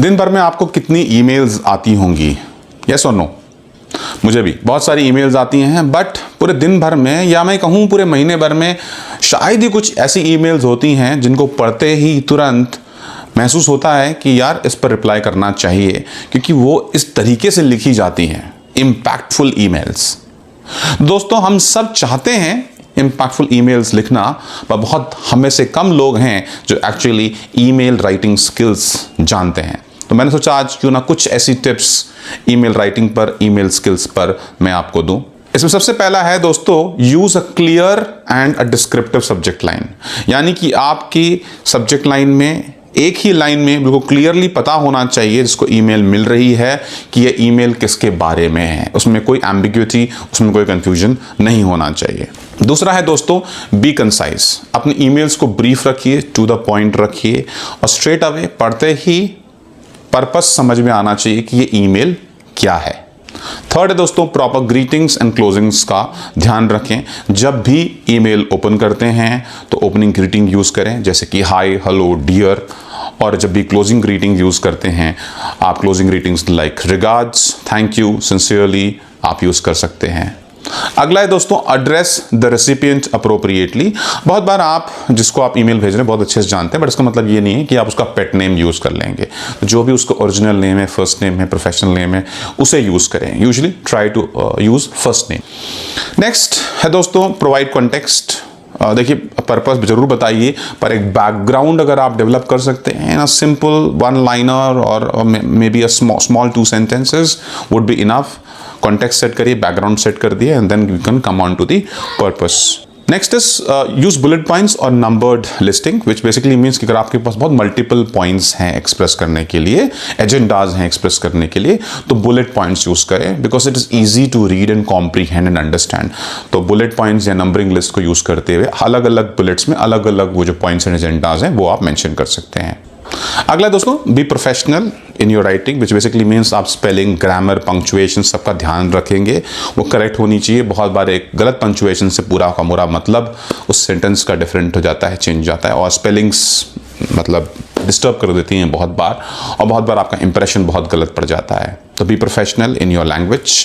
दिन भर में आपको कितनी ईमेल्स आती होंगी? यस और नो? मुझे भी बहुत सारी ईमेल्स आती हैं, बट पूरे दिन भर में या मैं कहूँ पूरे महीने भर में शायद ही कुछ ऐसी ईमेल्स होती हैं जिनको पढ़ते ही तुरंत महसूस होता है कि यार इस पर रिप्लाई करना चाहिए, क्योंकि वो इस तरीके से लिखी जाती हैं, इम्पैक्टफुल ईमेल्स। दोस्तों, हम सब चाहते हैं इम्पैक्टफुल ईमेल्स लिखना, पर बहुत हमें से कम लोग हैं जो एक्चुअली ईमेल राइटिंग स्किल्स जानते हैं। तो मैंने सोचा आज क्यों ना कुछ ऐसी टिप्स ईमेल राइटिंग पर, ईमेल स्किल्स पर मैं आपको दूं। इसमें सबसे पहला है दोस्तों, use a clear and a descriptive subject line. यानी कि आपकी सब्जेक्ट लाइन में एक ही लाइन में बिल्कुल क्लियरली पता होना चाहिए जिसको ईमेल मिल रही है कि ये ईमेल किसके बारे में है। उसमें कोई एम्बिग्युइटी, उसमें कोई कंफ्यूजन नहीं होना चाहिए। दूसरा है दोस्तों, बी कंसाइज। अपने ईमेल्स को ब्रीफ रखिए, टू द पॉइंट रखिए और स्ट्रेट अवे पढ़ते ही पर्पस समझ में आना चाहिए कि ये ईमेल क्या है। थर्ड है दोस्तों, प्रॉपर ग्रीटिंग्स एंड क्लोजिंग्स का ध्यान रखें। जब भी ईमेल ओपन करते हैं तो ओपनिंग ग्रीटिंग यूज करें, जैसे कि हाय, हेलो, डियर। और जब भी क्लोजिंग ग्रीटिंग यूज करते हैं, आप closing greetings like regards, thank you, sincerely आप यूज कर सकते हैं। अगला है दोस्तों, एड्रेस द रेसिपिएंट अप्रोप्रिएटली। बहुत बार आप जिसको आप ईमेल भेज रहे हैं बहुत अच्छे से जानते हैं, बट इसका मतलब ये नहीं है कि आप उसका पेट नेम यूज कर लेंगे। जो भी उसका ओरिजिनल नेम है, फर्स्ट नेम है, प्रोफेशनल नेम है, उसे यूज करें। Usually try to use first name. Next है दोस्तों, प्रोवाइड कॉन्टेक्स्ट। देखिए, पर्पस जरूर बताइए, पर एक बैकग्राउंड अगर आप डेवलप कर सकते हैं ना, सिंपल वन लाइनर और may be a small 2 sentences would be enough. Context set करिए, बैकग्राउंड सेट कर दिए, and then you can come on to the purpose. Next is use bullet points और numbered listing, which basically means कि अगर आपके पास बहुत multiple points हैं express करने के लिए, एजेंडाज हैं एक्सप्रेस करने के लिए, तो बुलेट पॉइंट्स यूज करें, because it is easy to read and comprehend and understand. तो बुलेट पॉइंट्स या नंबरिंग लिस्ट को यूज करते हुए अलग अलग बुलेट्स में अलग अलग वो जो पॉइंट्स एंड एजेंडाज हैं वो आप मेंशन कर सकते हैं। अगला दोस्तों, be professional in your writing, which basically means आप स्पेलिंग, ग्रामर, पंक्चुएशन सबका ध्यान रखेंगे, वो करेक्ट होनी चाहिए। बहुत बार एक गलत पंक्चुएशन से पूरा का पूरा मतलब उस सेंटेंस का डिफरेंट हो जाता है, चेंज जाता है, और स्पेलिंग्स मतलब डिस्टर्ब कर देती हैं बहुत बार, और बहुत बार आपका इंप्रेशन बहुत गलत पड़ जाता है। तो be professional in your language,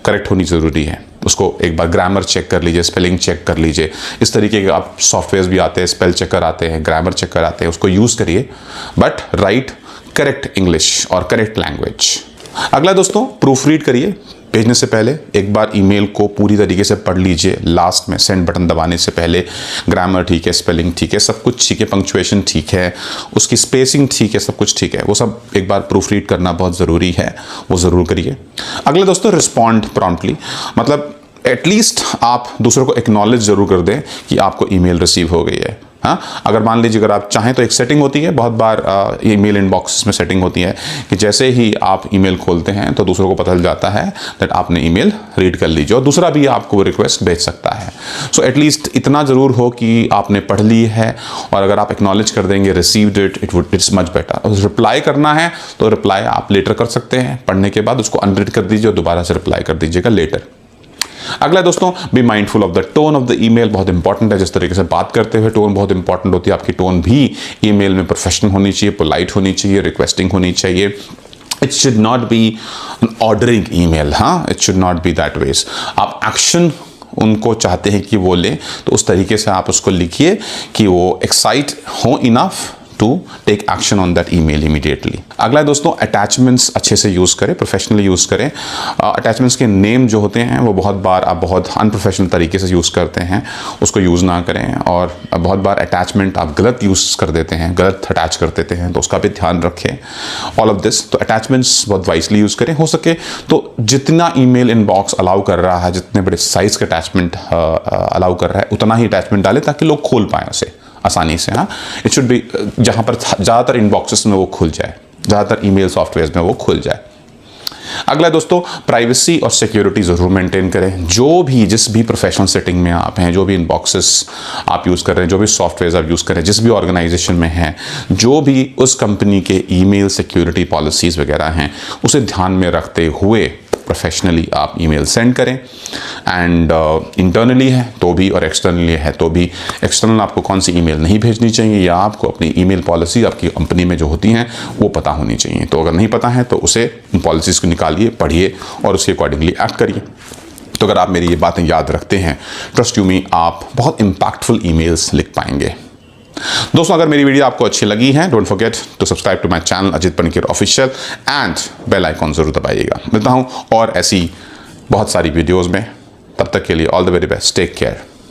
correct होनी ज़रूरी है। उसको एक बार ग्रामर चेक कर लीजिए, स्पेलिंग चेक कर लीजिए। इस तरीके के आप सॉफ्टवेयर भी आते हैं, स्पेल चेकर आते हैं, ग्रामर चेकर आते हैं, उसको यूज़ करिए, बट राइट करेक्ट इंग्लिश और करेक्ट लैंग्वेज। अगला दोस्तों, प्रूफ रीड करिए। भेजने से पहले एक बार ईमेल को पूरी तरीके से पढ़ लीजिए। लास्ट में सेंड बटन दबाने से पहले ग्रामर ठीक है, स्पेलिंग ठीक है, सब कुछ ठीक है, पंक्चुएशन ठीक है, उसकी स्पेसिंग ठीक है, सब कुछ ठीक है, वो सब एक बार प्रूफ रीड करना बहुत ज़रूरी है, वो ज़रूर करिए। अगले दोस्तों, रिस्पॉन्ड प्रॉम्प्टली, मतलब एटलीस्ट आप दूसरों को एक्नॉलेज ज़रूर कर दें कि आपको ईमेल रिसीव हो गई है। हाँ, अगर मान लीजिए अगर आप चाहें तो एक सेटिंग होती है, बहुत बार ईमेल इनबॉक्स में सेटिंग होती है कि जैसे ही आप ईमेल खोलते हैं तो दूसरों को पता चल जाता है दैट आपने ईमेल रीड कर लीजिए, और दूसरा भी आपको रिक्वेस्ट भेज सकता है। सो एटलीस्ट इतना ज़रूर हो कि आपने पढ़ ली है, और अगर आप एक्नॉलेज कर देंगे रिसीव्ड इट्स मच बेटर। और रिप्लाई करना है तो रिप्लाई आप लेटर कर सकते हैं, पढ़ने के बाद उसको अनरीड कर दीजिए और दोबारा से रिप्लाई कर दीजिएगा लेटर। अगला दोस्तों, be mindful of the tone of the email. बहुत इंपॉर्टेंट है, जिस तरीके से बात करते हुए टोन बहुत इंपॉर्टेंट होती है। आपकी टोन भी ईमेल में प्रोफेशनल होनी चाहिए, पोलाइट होनी चाहिए, रिक्वेस्टिंग होनी चाहिए। It should not be an ordering email. हाँ, it should not be that ways. आप एक्शन उनको चाहते हैं कि वो लें, तो उस तरीके से आप उसको लिखिए कि वो एक्साइट हो enough to take action on that email immediately. अगला है दोस्तों, अटैचमेंट्स अच्छे से यूज़ करें, प्रोफेशनली यूज़ करें। अटैचमेंट्स के नेम जो होते हैं वो बहुत बार आप बहुत अनप्रोफेशनल तरीके से यूज़ करते हैं, उसको यूज़ ना करें। और बहुत बार अटैचमेंट आप गलत यूज़ कर देते हैं, गलत अटैच कर देते हैं, तो उसका भी ध्यान रखें। ऑल ऑफ दिस, तो अटैचमेंट्स बहुत वाइसली यूज़ करें। हो सके तो जितना ईमेल इनबॉक्स अलाउ कर रहा है, जितने बड़े साइज़ का अटैचमेंट अलाउ कर रहा है, उतना ही अटैचमेंट डालें ताकि लोग खोल पाएँ उसे आसानी से। हाँ, इट शुड बी जहाँ पर ज़्यादातर इनबॉक्सेस में वो खुल जाए, ज़्यादातर ईमेल सॉफ्टवेयर में वो खुल जाए। अगला दोस्तों, प्राइवेसी और सिक्योरिटी ज़रूर मेंटेन करें। जो भी जिस भी प्रोफेशनल सेटिंग में आप हैं, जो भी इनबॉक्सेस आप यूज़ कर रहे हैं, जो भी सॉफ्टवेयर आप यूज़ कर रहे हैं, जिस भी ऑर्गेनाइजेशन में हैं, जो भी उस कंपनी के ईमेल सिक्योरिटी पॉलिसीज़ वगैरह हैं, उसे ध्यान में रखते हुए प्रोफेशनली आप ईमेल सेंड करें। एंड इंटरनली है तो भी और एक्सटर्नली है तो भी, एक्सटर्नल आपको कौन सी ईमेल नहीं भेजनी चाहिए या आपको अपनी ईमेल पॉलिसी आपकी कंपनी में जो होती हैं वो पता होनी चाहिए। तो अगर नहीं पता है तो उसे उन पॉलिसीज़ को निकालिए, पढ़िए और उसके अकॉर्डिंगली एक्ट करिए। तो अगर आप मेरी ये बातें याद रखते हैं, ट्रस्ट यू मी, आप बहुत इम्पैक्टफुल ईमेल्स लिख पाएंगे। दोस्तों, अगर मेरी वीडियो आपको अच्छी लगी है, don't forget to subscribe to my channel Ajit Panicker official and bell icon जरूर दबाइएगा। मिलता हूं और ऐसी बहुत सारी वीडियोस में, तब तक के लिए all the very best, take care.